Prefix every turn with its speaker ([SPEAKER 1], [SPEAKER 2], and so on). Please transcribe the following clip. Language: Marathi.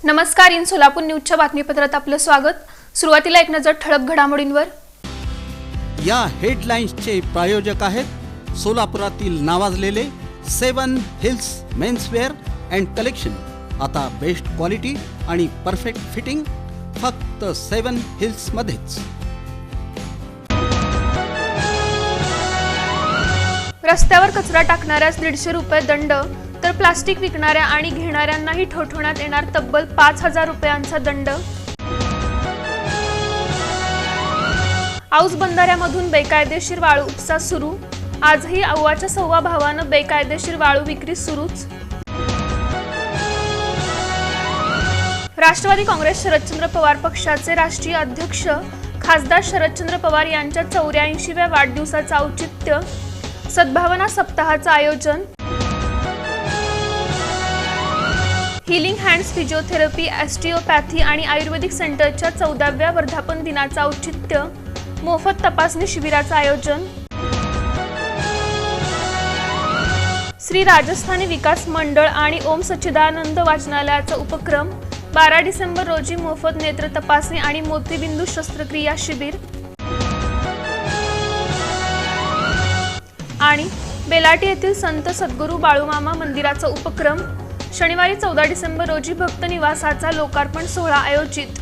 [SPEAKER 1] नमस्कार. इन सोलापूर न्यूजच्या बातमीपत्रात आपलं स्वागत. सुरुवातीला एक नजर ठळक घडामोडींवर.
[SPEAKER 2] या हेडलाईन्सचे प्रायोजक आहेत सोलापुरातील नावाजलेले 7 हिल्स मेन्सवेअर अँड कलेक्शन. आता बेस्ट क्वालिटी आणि परफेक्ट फिटिंग फक्त 7 हिल्स मध्येच.
[SPEAKER 1] रस्त्यावर कचरा टाकणाऱ्यास 150 रुपये दंड, तर प्लास्टिक विकणाऱ्या आणि घेणाऱ्यांनाही ठोठवण्यात येणार तब्बल 5,000 रुपयांचा दंड. औस बंधाऱ्यामधून बेकायदेशीर वाळू उपसा सुरू. आजही अव्वाच्या सव्वा भावानं बेकायदेशीर वाळू विक्री सुरूच. राष्ट्रवादी काँग्रेस शरदचंद्र पवार पक्षाचे राष्ट्रीय अध्यक्ष खासदार शरदचंद्र पवार यांच्या 84व्या वाढदिवसाचं औचित्य सद्भावना सप्ताहाचं आयोजन. हिलिंग हँड्स फिजिओथेरपी, ऑस्टिओपॅथी आणि आयुर्वेदिक सेंटरच्या 14व्या वर्धापन दिनाचं औचित्य मोफत तपासणी शिबिराचं आयोजन. श्री राजस्थानी विकास मंडळ आणि ओम सच्चिदानंद वाचनालयाचा उपक्रम. 12 डिसेंबर रोजी मोफत नेत्र तपासणी आणि मोतीबिंदू शस्त्रक्रिया शिबिर. आणि बेलाटी येथील संत सद्गुरू बाळूमामा मंदिराचा उपक्रम. शनिवारी 14 डिसेंबर रोजी भक्त निवासाचा लोकार्पण सोहळा आयोजित.